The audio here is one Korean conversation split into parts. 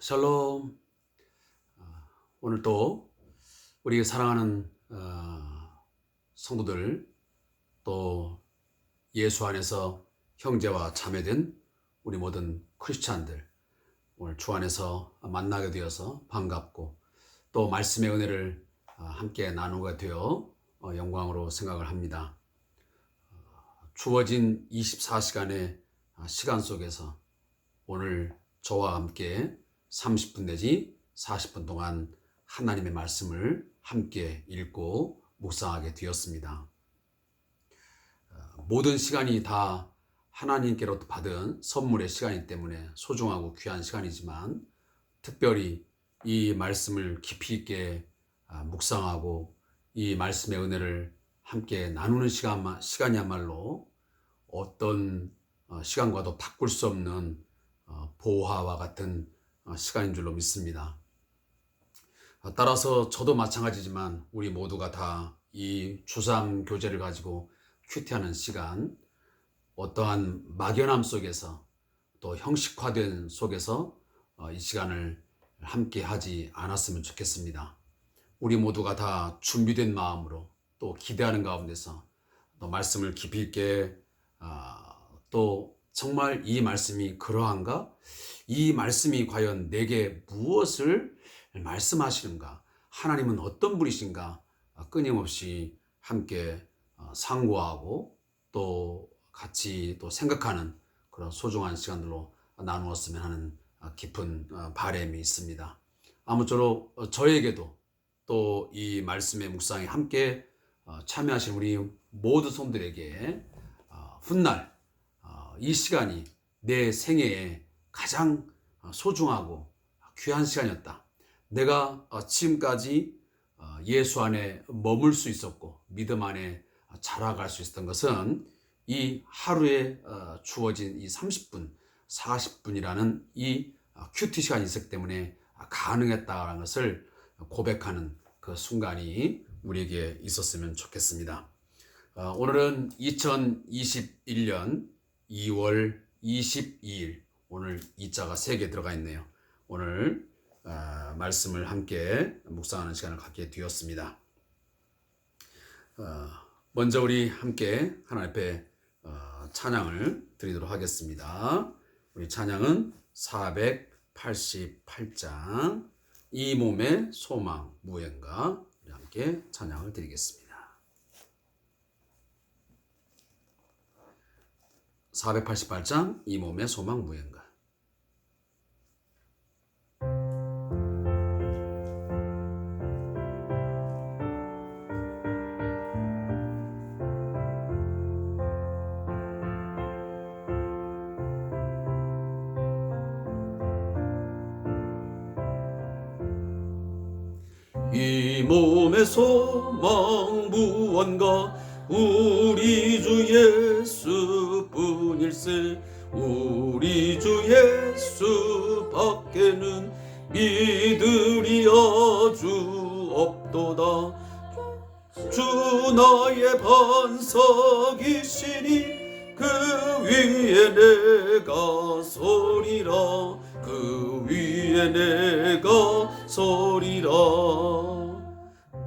샬롬. 오늘 또 우리 사랑하는 성도들, 또 예수 안에서 형제와 자매된 우리 모든 크리스찬들, 오늘 주 안에서 만나게 되어서 반갑고, 또 말씀의 은혜를 함께 나누게 되어 영광으로 생각을 합니다. 주어진 24시간의 시간 속에서 오늘 저와 함께 30분 내지 40분 동안 하나님의 말씀을 함께 읽고 묵상하게 되었습니다. 모든 시간이 다 하나님께로부터 받은 선물의 시간이기 때문에 소중하고 귀한 시간이지만, 특별히 이 말씀을 깊이 있게 묵상하고 이 말씀의 은혜를 함께 나누는 시간이야말로 어떤 시간과도 바꿀 수 없는 보화와 같은 시간인 줄로 믿습니다. 따라서 저도 마찬가지지만 우리 모두가 다 이 주삼 교제를 가지고 큐티하는 시간, 어떠한 막연함 속에서 또 형식화된 속에서 이 시간을 함께 하지 않았으면 좋겠습니다. 우리 모두가 다 준비된 마음으로 또 기대하는 가운데서 또 말씀을 깊이 있게 또 정말 이 말씀이 그러한가? 이 말씀이 과연 내게 무엇을 말씀하시는가? 하나님은 어떤 분이신가? 끊임없이 함께 상고하고 또 같이 또 생각하는 그런 소중한 시간들로 나누었으면 하는 깊은 바람이 있습니다. 아무쪼록 저에게도 또 이 말씀의 묵상에 함께 참여하신 우리 모든 성들에게 훗날 이 시간이 내 생애에 가장 소중하고 귀한 시간이었다. 내가 지금까지 예수 안에 머물 수 있었고 믿음 안에 자라갈 수 있었던 것은 이 하루에 주어진 이 30분, 40분이라는 이 큐티 시간이 있었기 때문에 가능했다는 것을 고백하는 그 순간이 우리에게 있었으면 좋겠습니다. 오늘은 2021년 2월 22일, 오늘 이자가 3개 들어가 있네요. 오늘 말씀을 함께 묵상하는 시간을 갖게 되었습니다. 먼저 우리 함께 하나님 앞에 찬양을 드리도록 하겠습니다. 우리 찬양은 488장 이 몸의 소망 무언가, 우리 함께 찬양을 드리겠습니다. 488장 이 몸의 소망 무언가. 이 몸의 소망 무언가, 우리 주 예수뿐일세. 우리 주 예수 밖에는 믿으리 아주 없도다. 주 나의 반석이시니 그 위에 내가 서리라. 그 위에 내가 서리라.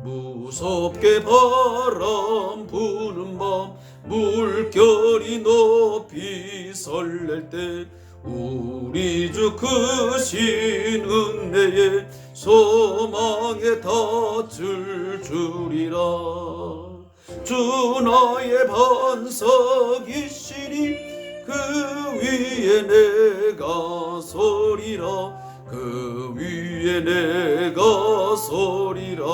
무섭게 바람 부는 밤, 물결이 높이 설렐 때 우리 주 크신 은혜에 소망에 닿을 줄이라. 주 나의 반석이시니 그 위에 내가 서리라. 그 위에 내가 서리라.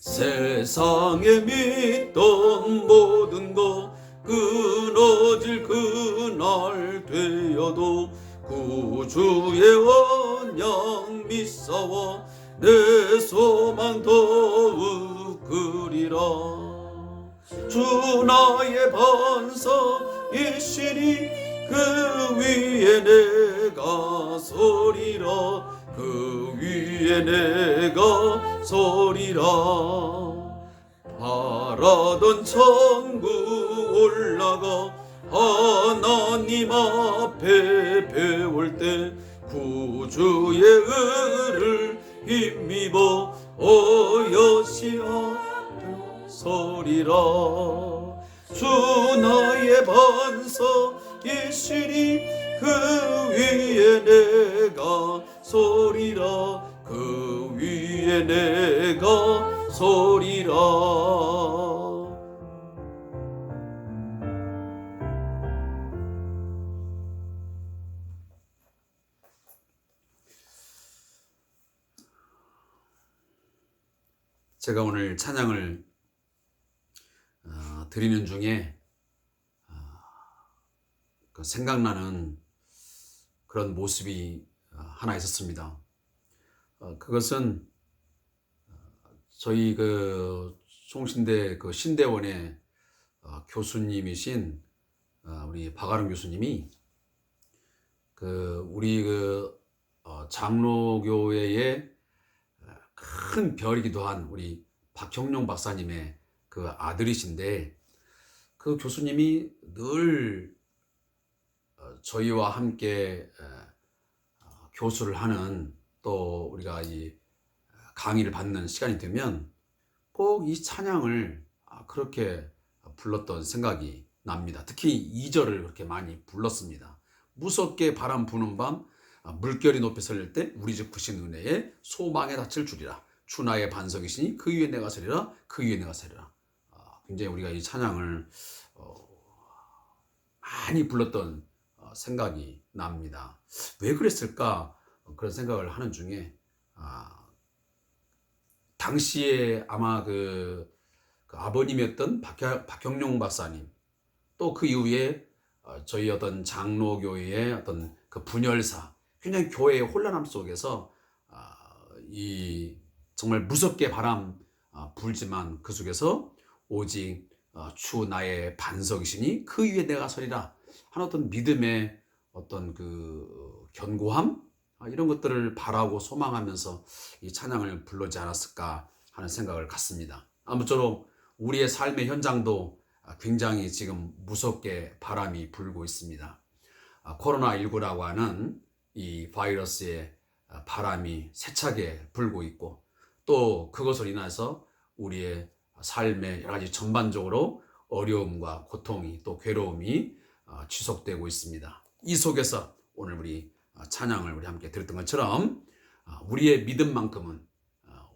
세상에 믿던 모든 것 끊어질 그날 되어도 구주의 언약 믿사와 내 소망 더욱 그리라. 주 나의 반석이시니 그 위에 내가 서리라. 그 위에 내가 서리라. 바라던 천국 올라가 하나님 앞에 배울 때 구주의 은을 힘입어 어여시하며 서리라. 주 나의 반석이시니 그 위에 내가 서리라. 그 위에 내가 서리라. 제가 오늘 찬양을 드리는 중에 생각나는 그런 모습이 하나 있었습니다. 그것은 저희 그 송신대 그 신대원의 교수님이신 우리 박아름 교수님이 우리 장로교회의 큰 별이기도 한 우리 박형룡 박사님의 그 아들이신데, 그 교수님이 늘 저희와 함께 교수를 하는, 또 우리가 이 강의를 받는 시간이 되면 꼭 이 찬양을 그렇게 불렀던 생각이 납니다. 특히 2절을 그렇게 많이 불렀습니다. 무섭게 바람 부는 밤 물결이 높이 설릴 때 우리 집 크신 은혜에 소망에 닫힐 줄이라. 주 나의 반석이시니 그 위에 내가 서리라. 그 위에 내가 서리라. 굉장히 우리가 이 찬양을 많이 불렀던 생각이 납니다. 왜 그랬을까? 그런 생각을 하는 중에 당시에 아마 그 아버님이었던 박형룡 박사님, 또 그 이후에 저희 어떤 장로교회의 어떤 그 분열사, 굉장히 교회의 혼란함 속에서 이 정말 무섭게 바람 불지만 그 속에서 오직 주 나의 반석이시니 그 위에 내가 서리라 하는 어떤 믿음의 어떤 그 견고함, 이런 것들을 바라고 소망하면서 이 찬양을 불러지 않았을까 하는 생각을 갖습니다. 아무쪼록 우리의 삶의 현장도 굉장히 지금 무섭게 바람이 불고 있습니다. 코로나19라고 하는 이 바이러스의 바람이 세차게 불고 있고, 또 그것을 인해서 우리의 삶의 여러 가지 전반적으로 어려움과 고통이, 또 괴로움이 지속되고 있습니다. 이 속에서 오늘 우리 찬양을 우리 함께 들었던 것처럼 우리의 믿음만큼은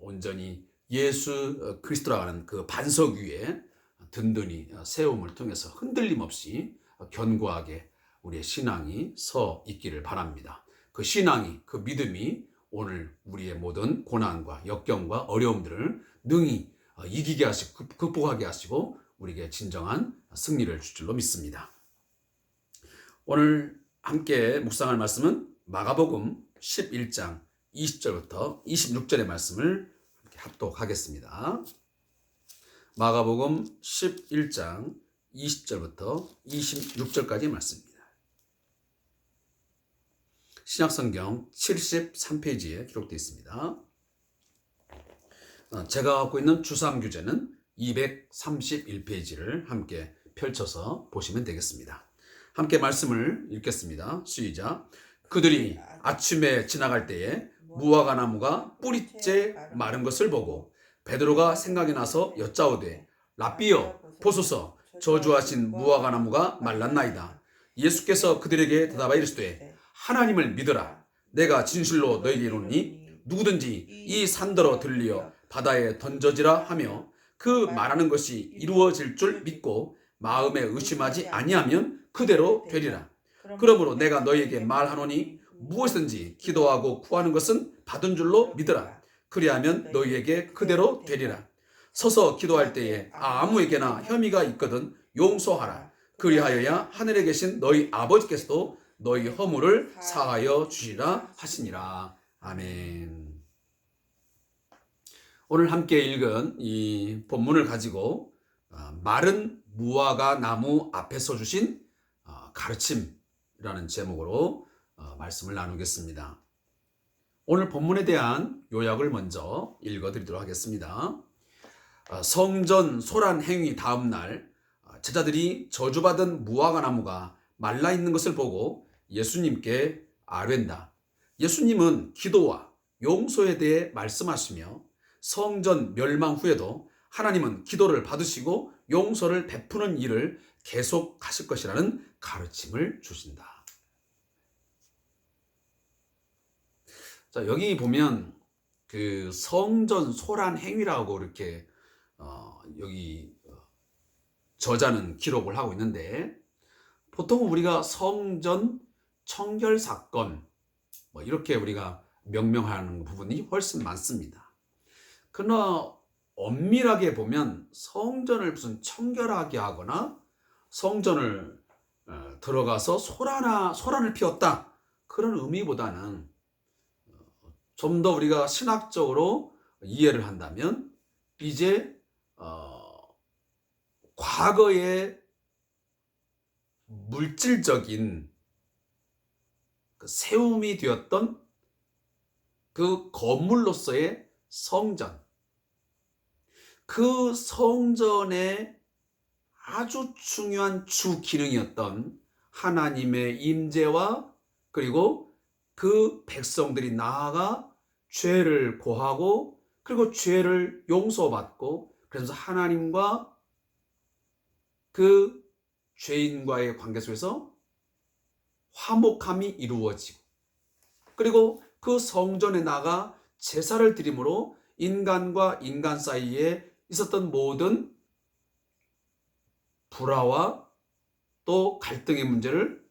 온전히 예수 그리스도라고 하는 그 반석 위에 든든히 세움을 통해서 흔들림 없이 견고하게 우리의 신앙이 서 있기를 바랍니다. 그 신앙이, 그 믿음이 오늘 우리의 모든 고난과 역경과 어려움들을 능히 이기게 하시고 극복하게 하시고 우리에게 진정한 승리를 줄 줄로 믿습니다. 오늘 함께 묵상할 말씀은 마가복음 11장 20절부터 26절의 말씀을 함께 합독하겠습니다. 마가복음 11장 20절부터 26절까지의 말씀입니다. 신약성경 73페이지에 기록되어 있습니다. 제가 갖고 있는 주상규제는 231페이지를 함께 펼쳐서 보시면 되겠습니다. 함께 말씀을 읽겠습니다. 시작. 그들이 아침에 지나갈 때에 무화과 나무가 뿌리째 마른 것을 보고 베드로가 생각이 나서 여짜오되 랍비여 보소서 저주하신 무화과 나무가 말랐나이다. 예수께서 그들에게 대답하여 이르시되 하나님을 믿으라. 내가 진실로 너에게 이르노니 누구든지 이 산더러 들리어 바다에 던져지라 하며 그 말하는 것이 이루어질 줄 믿고 마음에 의심하지 아니하면 그대로 되리라. 그러므로 내가 너희에게 말하노니 무엇이든지 기도하고 구하는 것은 받은 줄로 믿으라. 그리하면 너희에게 그대로 되리라. 서서 기도할 때에 아무에게나 혐의가 있거든 용서하라. 그리하여야 하늘에 계신 너희 아버지께서도 너희 허물을 사하여 주시라 하시니라. 아멘. 오늘 함께 읽은 이 본문을 가지고 마른 무화과 나무 앞에서 주신 가르침이라는 제목으로 말씀을 나누겠습니다. 오늘 본문에 대한 요약을 먼저 읽어드리도록 하겠습니다. 성전 소란 행위 다음 날 제자들이 저주받은 무화과 나무가 말라 있는 것을 보고 예수님께 아뢰다. 예수님은 기도와 용서에 대해 말씀하시며 성전 멸망 후에도 하나님은 기도를 받으시고 용서를 베푸는 일을 계속하실 것이라는 가르침을 주신다. 자, 여기 보면 그 성전 소란 행위라고 이렇게 여기 저자는 기록을 하고 있는데, 보통 우리가 성전 청결 사건 이렇게 우리가 명명하는 부분이 훨씬 많습니다. 그러나 엄밀하게 보면 성전을 무슨 청결하게 하거나 성전을 들어가서 소란을 피웠다, 그런 의미보다는 좀 더 우리가 신학적으로 이해를 한다면 이제 과거의 물질적인 그 세움이 되었던 그 건물로서의 성전, 그 성전의 아주 중요한 주 기능이었던 하나님의 임재와, 그리고 그 백성들이 나아가 죄를 고하고 그리고 죄를 용서받고, 그래서 하나님과 그 죄인과의 관계 속에서 화목함이 이루어지고, 그리고 그 성전에 나가 제사를 드림으로 인간과 인간 사이에 있었던 모든 불화와 또 갈등의 문제를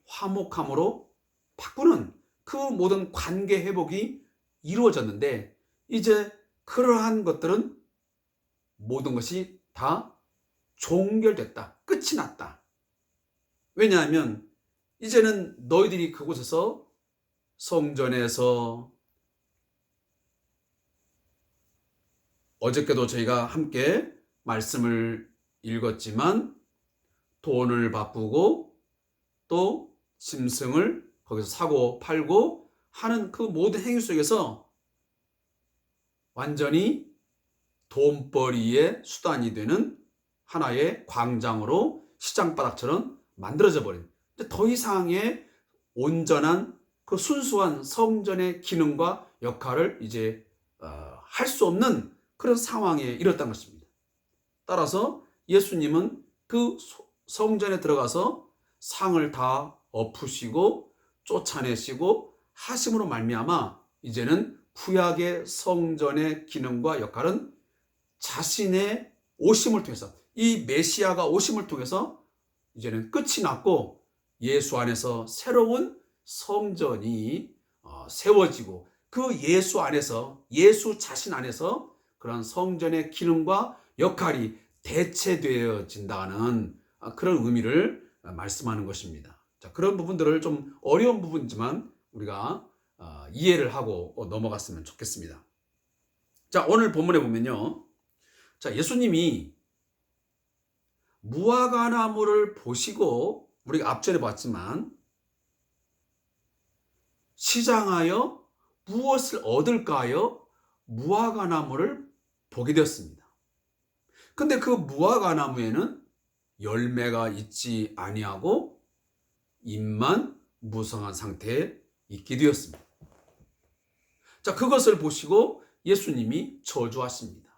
화목함으로 바꾸는 그 모든 관계 회복이 이루어졌는데, 이제 그러한 것들은 모든 것이 다 종결됐다, 끝이 났다. 왜냐하면 이제는 너희들이 그곳에서 성전에서, 어저께도 저희가 함께 말씀을 읽었지만, 돈을 바꾸고 또 짐승을 거기서 사고 팔고 하는 그 모든 행위 속에서 완전히 돈벌이의 수단이 되는 하나의 광장으로, 시장바닥처럼 만들어져 버린, 더 이상의 온전한 그 순수한 성전의 기능과 역할을 이제 할 수 없는 그런 상황에 이르렀다는 것입니다. 따라서 예수님은 그 성전에 들어가서 상을 다 엎으시고 쫓아내시고 하심으로 말미암아 이제는 구약의 성전의 기능과 역할은 자신의 오심을 통해서, 이 메시아가 오심을 통해서 이제는 끝이 났고, 예수 안에서 새로운 성전이 세워지고, 그 예수 안에서, 예수 자신 안에서 그런 성전의 기능과 역할이 대체되어진다는 그런 의미를 말씀하는 것입니다. 자, 그런 부분들을 좀 어려운 부분이지만 우리가 이해를 하고 넘어갔으면 좋겠습니다. 자, 오늘 본문에 보면요, 자, 예수님이 무화과 나무를 보시고, 우리가 앞전에 봤지만 시장하여 무엇을 얻을까 하여 무화과 나무를 보게 되었습니다. 근데 그 무화과 나무에는 열매가 있지 아니하고 잎만 무성한 상태에 있게 되었습니다. 자, 그것을 보시고 예수님이 저주하십니다.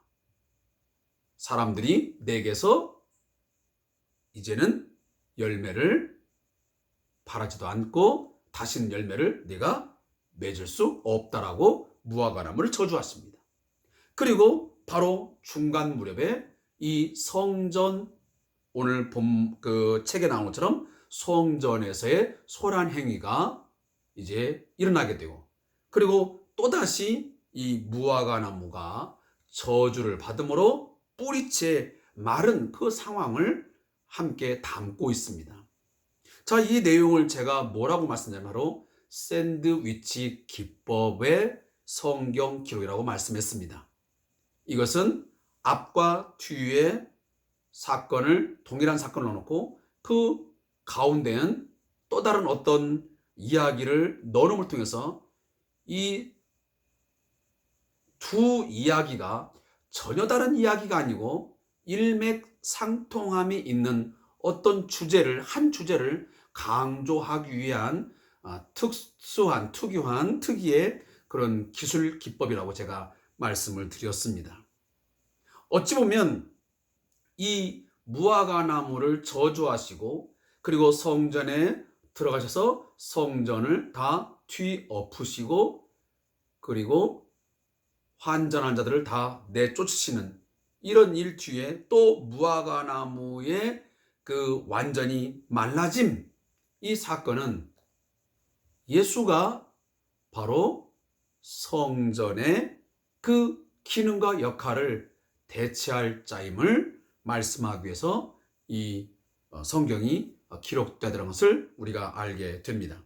사람들이 내게서 이제는 열매를 바라지도 않고 다시는 열매를 내가 맺을 수 없다라고 무화과 나무를 저주하십니다. 그리고 바로 중간 무렵에 이 성전, 오늘 본 그 책에 나온 것처럼 성전에서의 소란 행위가 이제 일어나게 되고, 그리고 또다시 이 무화과 나무가 저주를 받음으로 뿌리채 마른 그 상황을 함께 담고 있습니다. 자, 이 내용을 제가 뭐라고 말씀드리냐면 바로 샌드위치 기법의 성경 기록이라고 말씀했습니다. 이것은 앞과 뒤에 사건을, 동일한 사건을 넣어놓고 그 가운데는 또 다른 어떤 이야기를 넣어놓음을 통해서 이 두 이야기가 전혀 다른 이야기가 아니고 일맥상통함이 있는 어떤 한 주제를 강조하기 위한 특유의 그런 기술 기법이라고 제가 말씀을 드렸습니다. 어찌 보면 이 무화과 나무를 저주하시고 그리고 성전에 들어가셔서 성전을 다 뒤엎으시고 그리고 환전한 자들을 다 내쫓으시는 이런 일 뒤에 또 무화과 나무의 그 완전히 말라짐, 이 사건은 예수가 바로 성전의 그 기능과 역할을 대체할 자임을 말씀하기 위해서 이 성경이 기록되었다는 것을 우리가 알게 됩니다.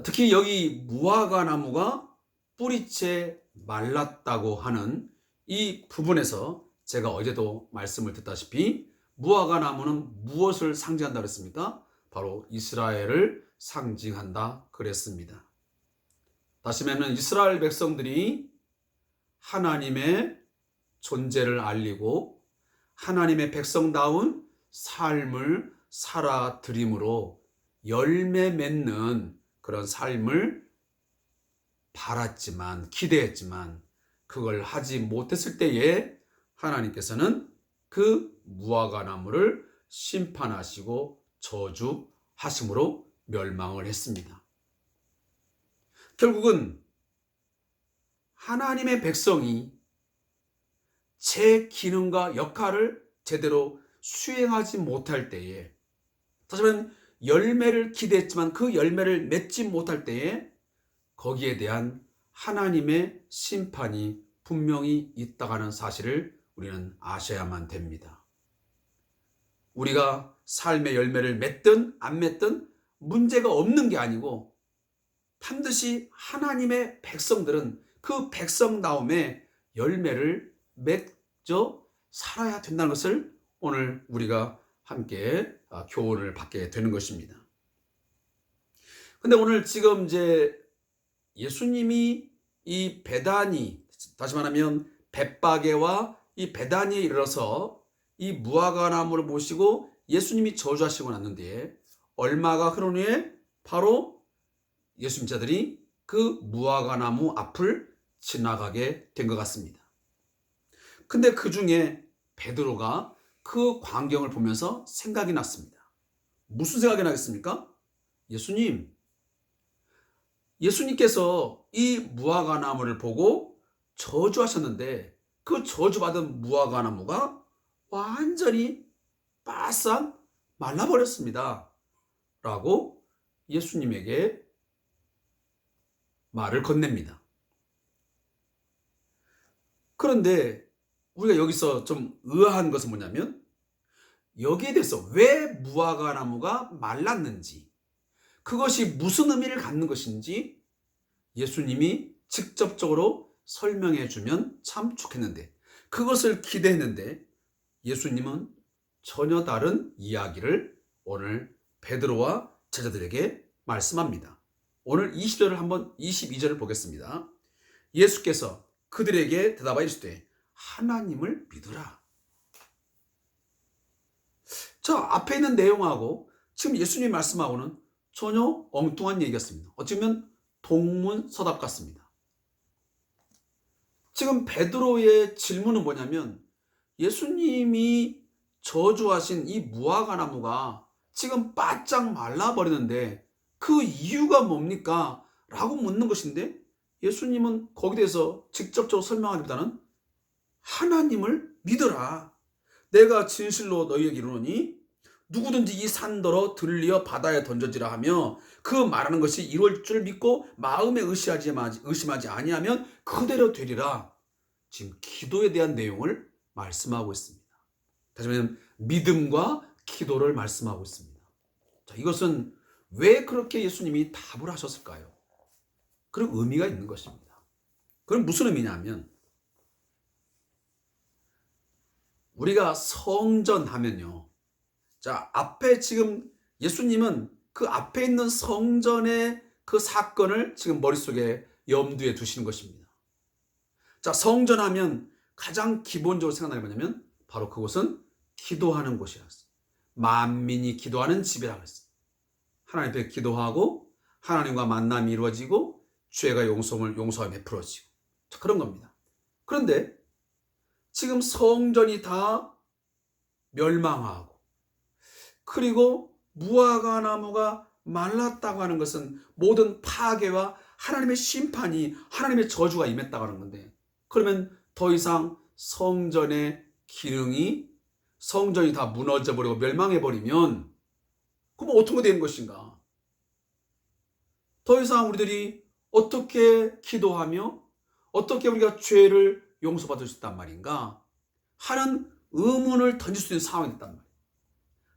특히 여기 무화과 나무가 뿌리째 말랐다고 하는 이 부분에서 제가 어제도 말씀을 드렸다시피 무화과 나무는 무엇을 상징한다 그랬습니까? 바로 이스라엘을 상징한다 그랬습니다. 다시 말하면 이스라엘 백성들이 하나님의 존재를 알리고 하나님의 백성다운 삶을 살아드림으로 열매 맺는 그런 삶을 바랐지만 기대했지만 그걸 하지 못했을 때에 하나님께서는 그 무화과 나무를 심판하시고 저주하심으로 멸망을 했습니다. 결국은 하나님의 백성이 제 기능과 역할을 제대로 수행하지 못할 때에, 다시 말하면 열매를 기대했지만 그 열매를 맺지 못할 때에 거기에 대한 하나님의 심판이 분명히 있다는 사실을 우리는 아셔야만 됩니다. 우리가 삶의 열매를 맺든 안 맺든 문제가 없는 게 아니고 반드시 하나님의 백성들은 그 백성다움의 열매를 맺어 살아야 된다는 것을 오늘 우리가 함께 교훈을 받게 되는 것입니다. 근데 오늘 지금 이제 예수님이 이 베다니, 다시 말하면 벳바게와 이 베다니에 이르러서 이 무화과 나무를 보시고 예수님이 저주하시고 났는데 얼마가 흐른 후에 바로 예수님 자들이 그 무화과 나무 앞을 지나가게 된 것 같습니다. 근데 그 중에 베드로가 그 광경을 보면서 생각이 났습니다. 무슨 생각이 나겠습니까? 예수님께서 이 무화과 나무를 보고 저주하셨는데 그 저주받은 무화과 나무가 완전히 바싹 말라버렸습니다. 라고 예수님에게 말을 건넵니다. 그런데 우리가 여기서 좀 의아한 것은 뭐냐면 여기에 대해서 왜 무화과 나무가 말랐는지, 그것이 무슨 의미를 갖는 것인지 예수님이 직접적으로 설명해 주면 참 좋겠는데, 그것을 기대했는데 예수님은 전혀 다른 이야기를 오늘 베드로와 제자들에게 말씀합니다. 오늘 22절을 보겠습니다. 예수께서 그들에게 대답하여 이르시되 하나님을 믿으라. 자, 앞에 있는 내용하고 지금 예수님이 말씀하고는 전혀 엉뚱한 얘기였습니다. 어쩌면 동문서답 같습니다. 지금 베드로의 질문은 뭐냐면 예수님이 저주하신 이 무화과 나무가 지금 바짝 말라버리는데 그 이유가 뭡니까? 라고 묻는 것인데 예수님은 거기에 대해서 직접적으로 설명하기보다는 하나님을 믿어라. 내가 진실로 너희에게 이르노니 누구든지 이 산더러 들리어 바다에 던져지라 하며 그 말하는 것이 이룰 줄 믿고 마음에 의심하지 아니하면 그대로 되리라. 지금 기도에 대한 내용을 말씀하고 있습니다. 다시 말하면 믿음과 기도를 말씀하고 있습니다. 자, 이것은 왜 그렇게 예수님이 답을 하셨을까요? 그런 의미가 있는 것입니다. 그럼 무슨 의미냐면 우리가 성전 하면요, 자, 앞에 지금 예수님은 그 앞에 있는 성전의 그 사건을 지금 머릿속에 염두에 두시는 것입니다. 자, 성전하면 가장 기본적으로 생각나는 게 뭐냐면 바로 그곳은 기도하는 곳이라 했어요. 만민이 기도하는 집이라고 했어요. 하나님 앞에 기도하고 하나님과 만남이 이루어지고 죄가 용서함이 베풀어지고 그런 겁니다. 그런데 지금 성전이 다 멸망하고 그리고 무화과 나무가 말랐다고 하는 것은 모든 파괴와 하나님의 심판이, 하나님의 저주가 임했다고 하는 건데, 그러면 더 이상 성전의 기능이, 성전이 다 무너져버리고 멸망해버리면 그럼 어떻게 되는 것인가? 더 이상 우리들이 어떻게 기도하며 어떻게 우리가 죄를 용서받을 수 있단 말인가 하는 의문을 던질 수 있는 상황이 됐단 말이에요.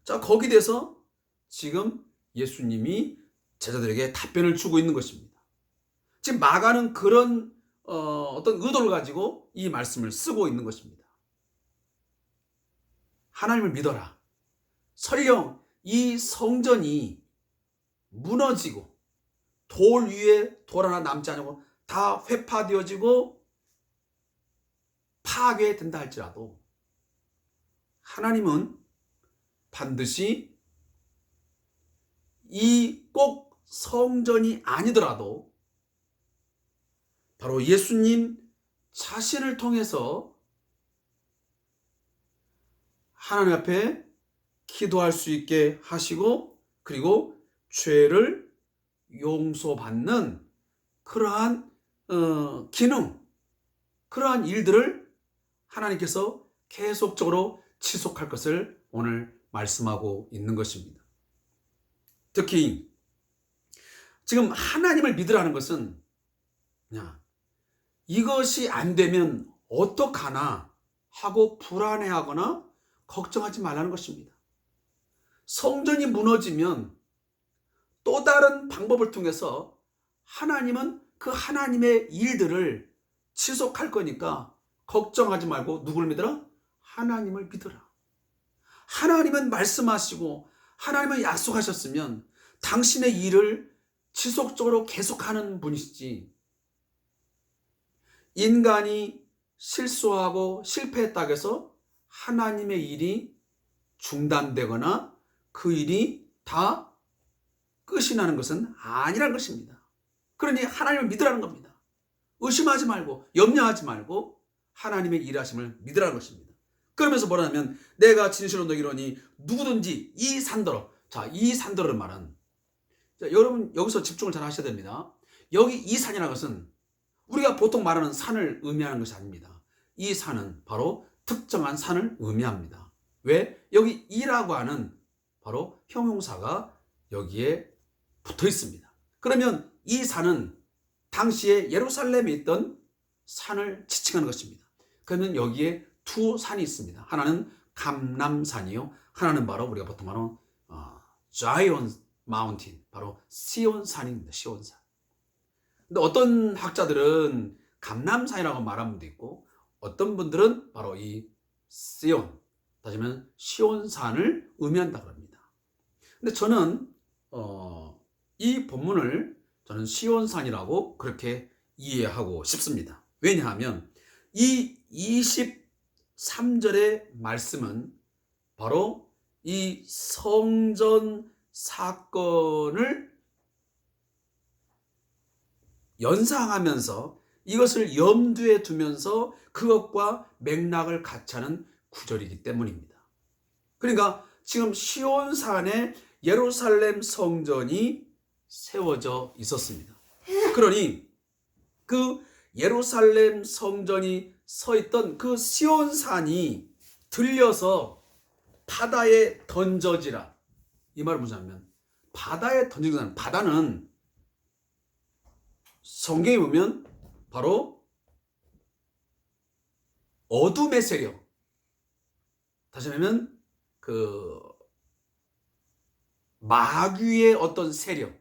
자, 거기에 대해서 지금 예수님이 제자들에게 답변을 주고 있는 것입니다. 지금 마가는 그런 어떤 의도를 가지고 이 말씀을 쓰고 있는 것입니다. 하나님을 믿어라. 설령 이 성전이 무너지고 돌 위에 돌 하나 남지 않고 다 회파되어지고 파괴된다 할지라도 하나님은 반드시 이 꼭 성전이 아니더라도 바로 예수님 자신을 통해서 하나님 앞에 기도할 수 있게 하시고 그리고 죄를 용서받는 그러한 기능, 그러한 일들을 하나님께서 계속적으로 지속할 것을 오늘 말씀하고 있는 것입니다. 특히 지금 하나님을 믿으라는 것은 그냥 이것이 안 되면 어떡하나 하고 불안해하거나 걱정하지 말라는 것입니다. 성전이 무너지면 또 다른 방법을 통해서 하나님은 그 하나님의 일들을 지속할 거니까 걱정하지 말고 누구를 믿어라? 하나님을 믿어라. 하나님은 말씀하시고 하나님은 약속하셨으면 당신의 일을 지속적으로 계속하는 분이시지, 인간이 실수하고 실패했다고 해서 하나님의 일이 중단되거나 그 일이 다 끝이 나는 것은 아니라는 것입니다. 그러니 하나님을 믿으라는 겁니다. 의심하지 말고 염려하지 말고 하나님의 일하심을 믿으라는 것입니다. 그러면서 뭐라냐면 내가 진실로 너희에게 이르노니 누구든지 이 산더러, 자, 이 산더러는 말은, 자, 여러분 여기서 집중을 잘 하셔야 됩니다. 여기 이 산이라는 것은 우리가 보통 말하는 산을 의미하는 것이 아닙니다. 이 산은 바로 특정한 산을 의미합니다. 왜? 여기 이라고 하는 바로 형용사가 여기에 붙어 있습니다. 그러면 이 산은 당시에 예루살렘에 있던 산을 지칭하는 것입니다. 그러면 여기에 두 산이 있습니다. 하나는 감람산이요, 하나는 바로 우리가 보통 말하는 자이온 마운틴, 바로 시온산입니다. 시온산. 근데 어떤 학자들은 감람산이라고 말하는 분도 있고 어떤 분들은 바로 이 시온, 따지면 시온산을 의미한다고 합니다. 근데 저는 이 본문을 저는 시온산이라고 그렇게 이해하고 싶습니다. 왜냐하면 이 23절의 말씀은 바로 이 성전 사건을 연상하면서 이것을 염두에 두면서 그것과 맥락을 같이 하는 구절이기 때문입니다. 그러니까 지금 시온산에 예루살렘 성전이 세워져 있었습니다. 그러니 그 예루살렘 성전이 서 있던 그 시온산이 들려서 바다에 던져지라. 이 말은 뭐냐면 바다에 던지는, 바다는 성경에 보면 바로 어둠의 세력, 다시 말하면 그 마귀의 어떤 세력,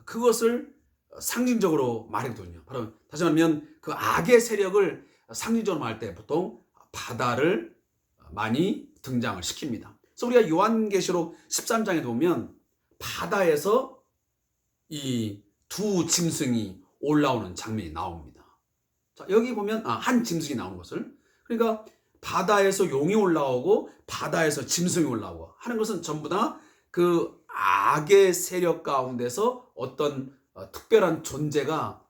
그것을 상징적으로 말했거든요. 바로 다시 말하면 그 악의 세력을 상징적으로 말할 때 보통 바다를 많이 등장을 시킵니다. 그래서 우리가 요한계시록 13장에 보면 바다에서 이 두 짐승이 올라오는 장면이 나옵니다. 자, 여기 보면 한 짐승이 나오는 것을, 그러니까 바다에서 용이 올라오고 바다에서 짐승이 올라오고 하는 것은 전부 다 그 악의 세력 가운데서 어떤 특별한 존재가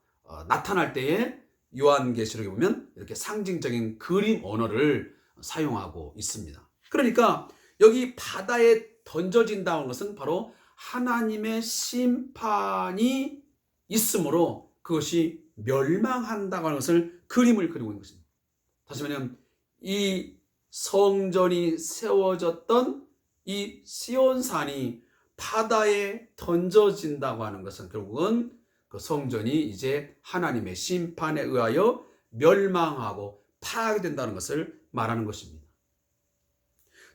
나타날 때에 요한계시록에 보면 이렇게 상징적인 그림 언어를 사용하고 있습니다. 그러니까 여기 바다에 던져진다는 것은 바로 하나님의 심판이 있으므로 그것이 멸망한다고 하는 것을 그림을 그리고 있는 것입니다. 다시 말하면 이 성전이 세워졌던 이 시온산이 바다에 던져진다고 하는 것은 결국은 그 성전이 이제 하나님의 심판에 의하여 멸망하고 파괴된다는 것을 말하는 것입니다.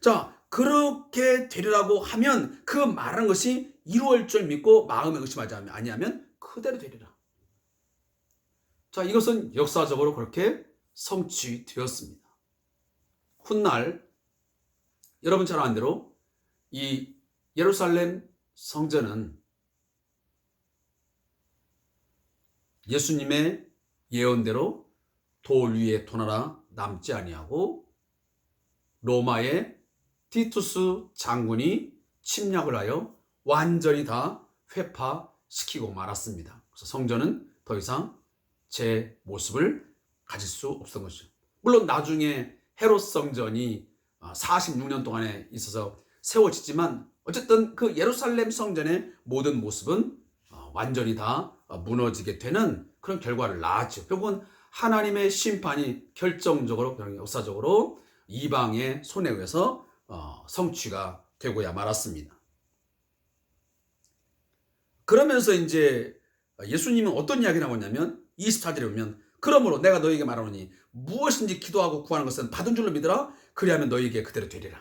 자, 그렇게 되리라고 하면 그 말하는 것이 이루어질 줄 믿고 마음에 의심하지 아니하면 그대로 되리라. 자, 이것은 역사적으로 그렇게 성취되었습니다. 훗날 여러분 잘 아는 대로 이 예루살렘 성전은 예수님의 예언대로 돌 위에 돌 하나 남지 아니하고 로마의 티투스 장군이 침략을 하여 완전히 다 회파시키고 말았습니다. 그래서 성전은 더 이상 제 모습을 가질 수 없었던 것이죠. 물론 나중에 헤롯 성전이 46년 동안에 있어서 세워지지만 어쨌든 그 예루살렘 성전의 모든 모습은 완전히 다 무너지게 되는 그런 결과를 낳았죠. 결국은 하나님의 심판이 결정적으로 역사적으로 이방의 손에 의해서 성취가 되고야 말았습니다. 그러면서 이제 예수님은 어떤 이야기를 하고 있냐면 24절에 보면 그러므로 내가 너희에게 말하노니 무엇인지 기도하고 구하는 것은 받은 줄로 믿으라. 그리하면 너희에게 그대로 되리라.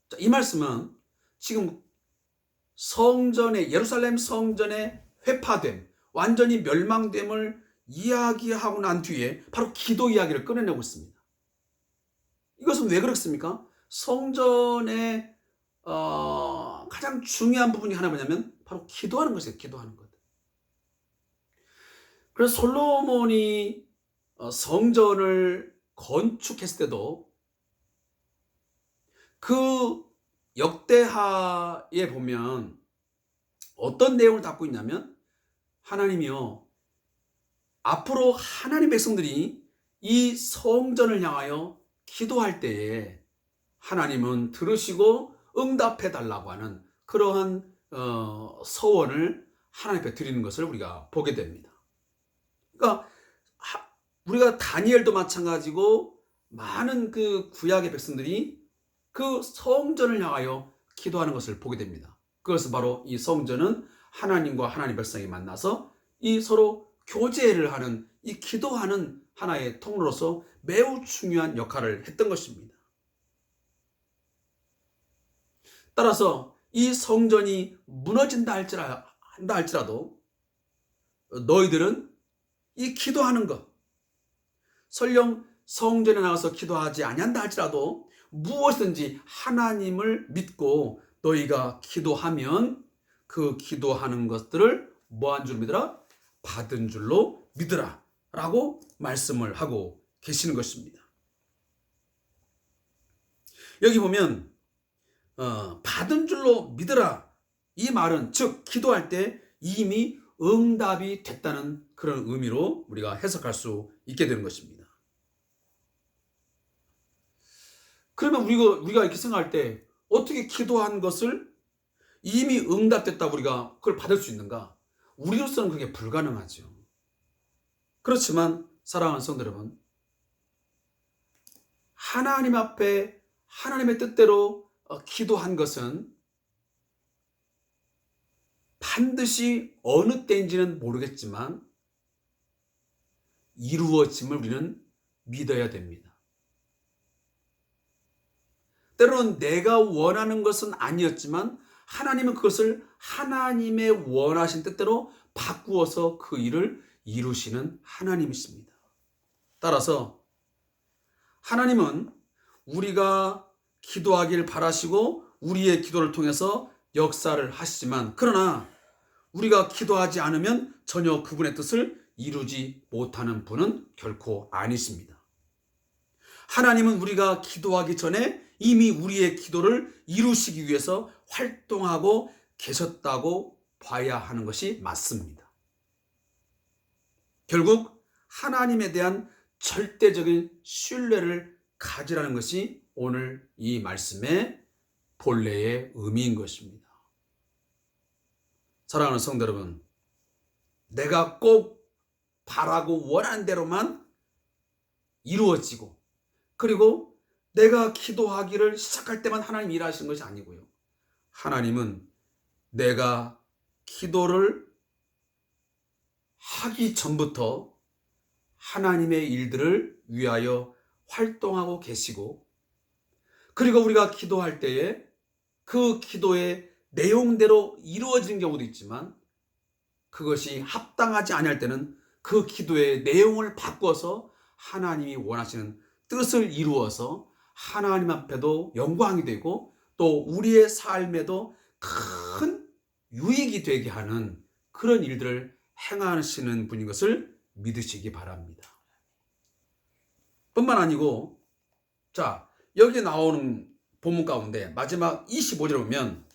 자, 이 말씀은 지금 성전의 예루살렘 성전의 회파됨, 완전히 멸망됨을 이야기하고 난 뒤에 바로 기도 이야기를 꺼내내고 있습니다. 이것은 왜 그렇습니까? 성전의 가장 중요한 부분이 하나 뭐냐면 바로 기도하는 것이에요. 기도하는 것. 그래서 솔로몬이 성전을 건축했을 때도 그 역대하에 보면 어떤 내용을 담고 있냐면 하나님이요, 앞으로 하나님 백성들이 이 성전을 향하여 기도할 때에 하나님은 들으시고 응답해 달라고 하는 그러한 서원을 하나님 앞에 드리는 것을 우리가 보게 됩니다. 그러니까 우리가 다니엘도 마찬가지고 많은 그 구약의 백성들이 그 성전을 향하여 기도하는 것을 보게 됩니다. 그것은 바로 이 성전은 하나님과 하나님 백성이 만나서 이 서로 교제를 하는 이 기도하는 하나의 통로로서 매우 중요한 역할을 했던 것입니다. 따라서 이 성전이 무너진다 할지라도 너희들은 이 기도하는 것, 설령 성전에 나가서 기도하지 아니한다 할지라도 무엇이든지 하나님을 믿고 너희가 기도하면 그 기도하는 것들을 뭐한 줄 믿으라? 받은 줄로 믿으라 라고 말씀을 하고 계시는 것입니다. 여기 보면 받은 줄로 믿으라, 이 말은 즉 기도할 때 이미 응답이 됐다는 그런 의미로 우리가 해석할 수 있게 되는 것입니다. 그러면 우리가 이렇게 생각할 때 어떻게 기도한 것을 이미 응답됐다고 우리가 그걸 받을 수 있는가? 우리로서는 그게 불가능하죠. 그렇지만 사랑하는 성도 여러분, 하나님 앞에 하나님의 뜻대로 기도한 것은 반드시 어느 때인지는 모르겠지만 이루어짐을 우리는 믿어야 됩니다. 때로는 내가 원하는 것은 아니었지만 하나님은 그것을 하나님의 원하신 뜻대로 바꾸어서 그 일을 이루시는 하나님이십니다. 따라서 하나님은 우리가 기도하길 바라시고 우리의 기도를 통해서 역사를 하시지만, 그러나 우리가 기도하지 않으면 전혀 그분의 뜻을 이루지 못하는 분은 결코 아니십니다. 하나님은 우리가 기도하기 전에 이미 우리의 기도를 이루시기 위해서 활동하고 계셨다고 봐야 하는 것이 맞습니다. 결국 하나님에 대한 절대적인 신뢰를 가지라는 것이 오늘 이 말씀의 본래의 의미인 것입니다. 사랑하는 성도 여러분, 내가 꼭 바라고 원하는 대로만 이루어지고, 그리고 내가 기도하기를 시작할 때만 하나님 일하시는 것이 아니고요. 하나님은 내가 기도를 하기 전부터 하나님의 일들을 위하여 활동하고 계시고, 그리고 우리가 기도할 때에 그 기도의 내용대로 이루어지는 경우도 있지만, 그것이 합당하지 아니할 때는 그 기도의 내용을 바꿔서 하나님이 원하시는 뜻을 이루어서 하나님 앞에도 영광이 되고 또 우리의 삶에도 큰 유익이 되게 하는 그런 일들을 행하시는 분인 것을 믿으시기 바랍니다. 뿐만 아니고, 자, 여기 나오는 본문 가운데 마지막 25절에 보면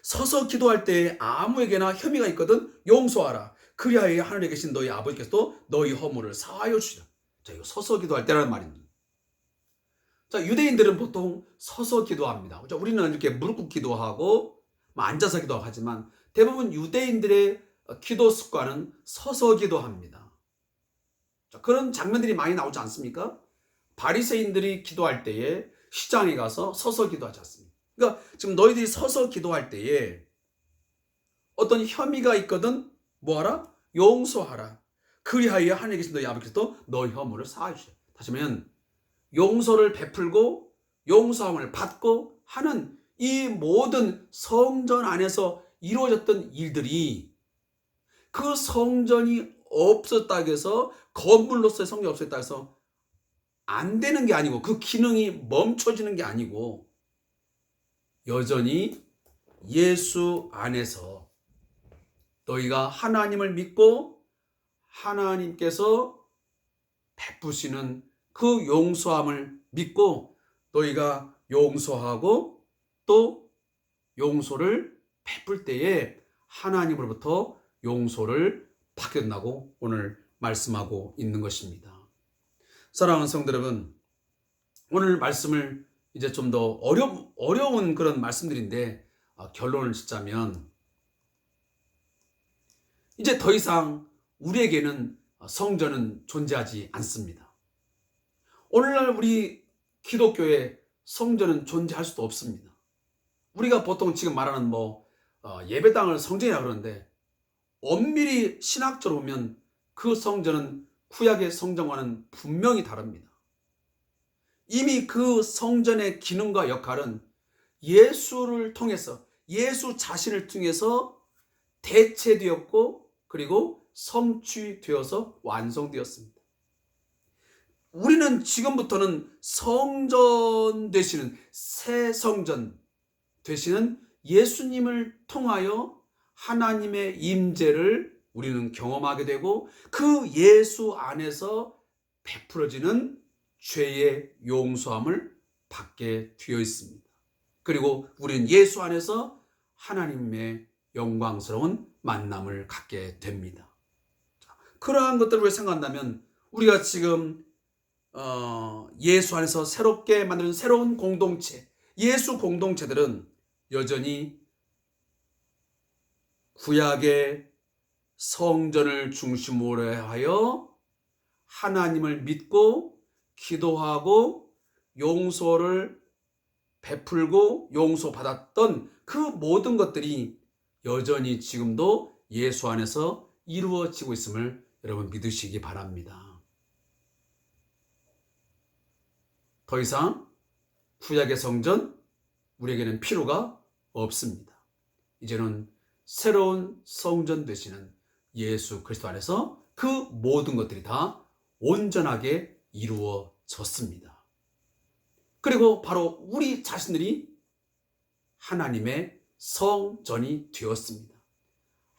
서서 기도할 때 아무에게나 혐의가 있거든 용서하라. 그리하여 하늘에 계신 너희 아버지께서도 너희 허물을 사하여 주시라. 자, 이거 서서 기도할 때라는 말입니다. 자, 유대인들은 보통 서서 기도합니다. 그렇죠? 우리는 이렇게 무릎 꿇고 기도하고 앉아서 기도하고 하지만 대부분 유대인들의 기도 습관은 서서 기도합니다. 자, 그런 장면들이 많이 나오지 않습니까? 바리새인들이 기도할 때에 시장에 가서 서서 기도하지 않습니다. 그러니까 지금 너희들이 서서 기도할 때에 어떤 혐의가 있거든 뭐하라? 용서하라. 그리하여 하늘에 계신 너희 아버지께서도 너희 허물을 사하여 주시라. 다시 말하면 용서를 베풀고 용서함을 받고 하는 이 모든 성전 안에서 이루어졌던 일들이 그 성전이 없었다고 해서 건물로서의 성전이 없었다고 해서 안 되는 게 아니고 그 기능이 멈춰지는 게 아니고 여전히 예수 안에서 너희가 하나님을 믿고 하나님께서 베푸시는 그 용서함을 믿고 너희가 용서하고 또 용서를 베풀 때에 하나님으로부터 용서를 받게 된다고 오늘 말씀하고 있는 것입니다. 사랑하는 성도 여러분, 오늘 말씀을 이제 좀 더 어려운 그런 말씀들인데 결론을 짓자면 이제 더 이상 우리에게는 성전은 존재하지 않습니다. 오늘날 우리 기독교에 성전은 존재할 수도 없습니다. 우리가 보통 지금 말하는 예배당을 성전이라 그러는데 엄밀히 신학적으로 보면 그 성전은 구약의 성전과는 분명히 다릅니다. 이미 그 성전의 기능과 역할은 예수를 통해서 예수 자신을 통해서 대체되었고 그리고 성취되어서 완성되었습니다. 우리는 지금부터는 성전 되시는 새 성전 되시는 예수님을 통하여 하나님의 임재를 우리는 경험하게 되고 그 예수 안에서 베풀어지는 죄의 용서함을 받게 되어 있습니다. 그리고 우리는 예수 안에서 하나님의 영광스러운 만남을 갖게 됩니다. 그러한 것들을 생각한다면 우리가 지금 예수 안에서 새롭게 만드는 새로운 공동체, 예수 공동체들은 여전히 구약의 성전을 중심으로 하여 하나님을 믿고 기도하고 용서를 베풀고 용서받았던 그 모든 것들이 여전히 지금도 예수 안에서 이루어지고 있음을 여러분 믿으시기 바랍니다. 더 이상 구약의 성전 우리에게는 필요가 없습니다. 이제는 새로운 성전 되시는 예수 그리스도 안에서 그 모든 것들이 다 온전하게 이루어졌습니다. 그리고 바로 우리 자신들이 하나님의 성전이 되었습니다.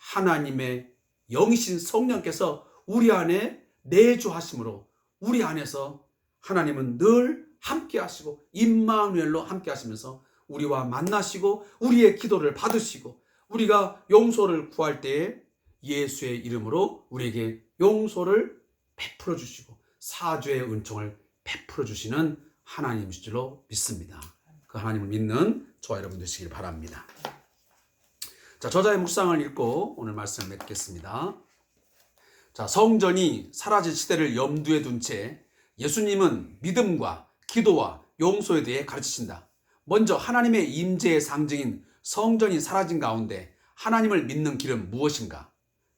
하나님의 영이신 성령께서 우리 안에 내주하심으로 우리 안에서 하나님은 늘 함께 하시고 임마누엘로 함께 하시면서 우리와 만나시고 우리의 기도를 받으시고 우리가 용서를 구할 때에 예수의 이름으로 우리에게 용서를 베풀어 주시고 사죄의 은총을 베풀어 주시는 하나님이실 줄로 믿습니다. 그 하나님을 믿는 저와 여러분 되시길 바랍니다. 자, 저자의 묵상을 읽고 오늘 말씀을 맺겠습니다. 자, 성전이 사라질 시대를 염두에 둔 채 예수님은 믿음과 기도와 용서에 대해 가르치신다. 먼저 하나님의 임재의 상징인 성전이 사라진 가운데 하나님을 믿는 길은 무엇인가?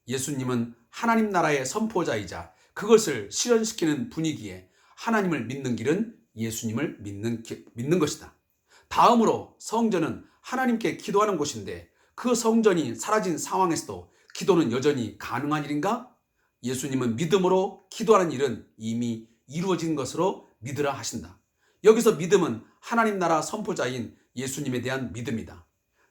예수님은 하나님 나라의 선포자이자 그것을 실현시키는 분위기에 하나님을 믿는 길은 예수님을 믿는 것이다. 다음으로 성전은 하나님께 기도하는 곳인데 그 성전이 사라진 상황에서도 기도는 여전히 가능한 일인가? 예수님은 믿음으로 기도하는 일은 이미 이루어진 것으로 믿으라 하신다. 여기서 믿음은 하나님 나라 선포자인 예수님에 대한 믿음이다.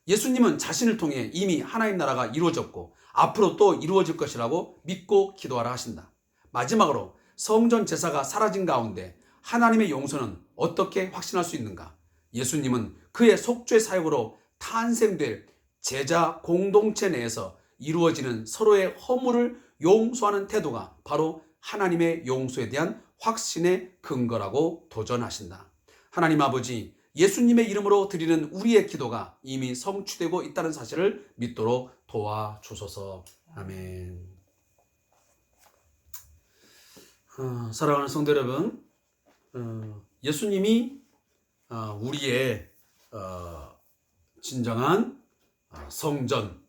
예수님은 자신을 통해 이미 하나님 나라가 이루어졌고 앞으로 또 이루어질 것이라고 믿고 기도하라 하신다. 마지막으로 성전 제사가 사라진 가운데 하나님의 용서는 어떻게 확신할 수 있는가? 예수님은 그의 속죄 사역으로 탄생될 제자 공동체 내에서 이루어지는 서로의 허물을 용서하는 태도가 바로 하나님의 용서에 대한 확신의 근거라고 도전하신다. 하나님 아버지, 예수님의 이름으로 드리는 우리의 기도가 이미 성취되고 있다는 사실을 믿도록 도와주소서. 아멘. 사랑하는 성도 여러분, 예수님이 우리의 진정한 성전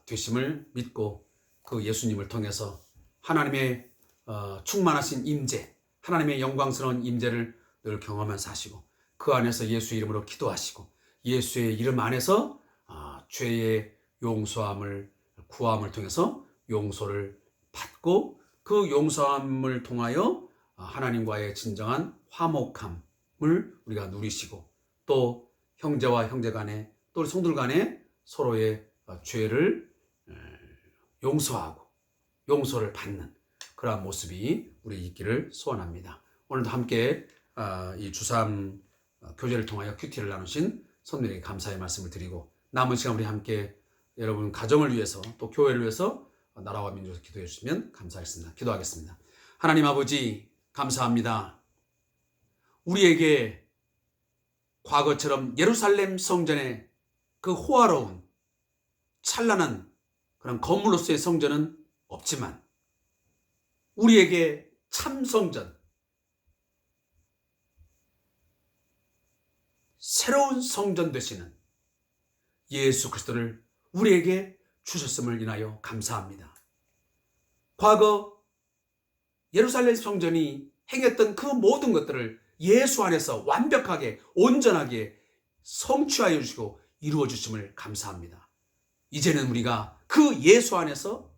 되심을 믿고 그 예수님을 통해서 하나님의 충만하신 임재, 하나님의 영광스러운 임재를 늘 경험하면서 사시고 그 안에서 예수 이름으로 기도하시고 예수의 이름 안에서 죄의 용서함을 구함을 통해서 용서를 받고 그 용서함을 통하여 하나님과의 진정한 화목함을 우리가 누리시고 또 형제와 형제 간에 또 우리 성도들 간에 서로의 죄를 용서하고 용서를 받는 그러한 모습이 우리 있기를 소원합니다. 오늘도 함께 이 주3 교제를 통하여 큐티를 나누신 성도님에게 감사의 말씀을 드리고 남은 시간 우리 함께 여러분 가정을 위해서 또 교회를 위해서 나라와 민족을 기도해 주시면 감사하겠습니다. 기도하겠습니다. 하나님 아버지 감사합니다. 우리에게 과거처럼 예루살렘 성전의 그 호화로운 찬란한 그런 건물로서의 성전은 없지만 우리에게 참 성전, 새로운 성전 되시는 예수 그리스도를 우리에게 주셨음을 인하여 감사합니다. 과거 예루살렘 성전이 행했던 그 모든 것들을 예수 안에서 완벽하게 온전하게 성취하여 주시고 이루어 주심을 감사합니다. 이제는 우리가 그 예수 안에서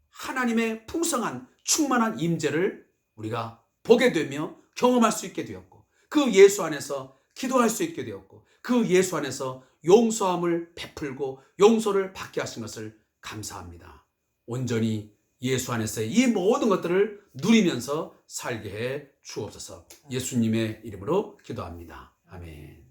하나님의 풍성한 충만한 임재를 우리가 보게 되며 경험할 수 있게 되었고 그 예수 안에서 기도할 수 있게 되었고 그 예수 안에서 용서함을 베풀고 용서를 받게 하신 것을 감사합니다. 온전히 예수 안에서의 이 모든 것들을 누리면서 살게 해 주옵소서. 예수님의 이름으로 기도합니다. 아멘.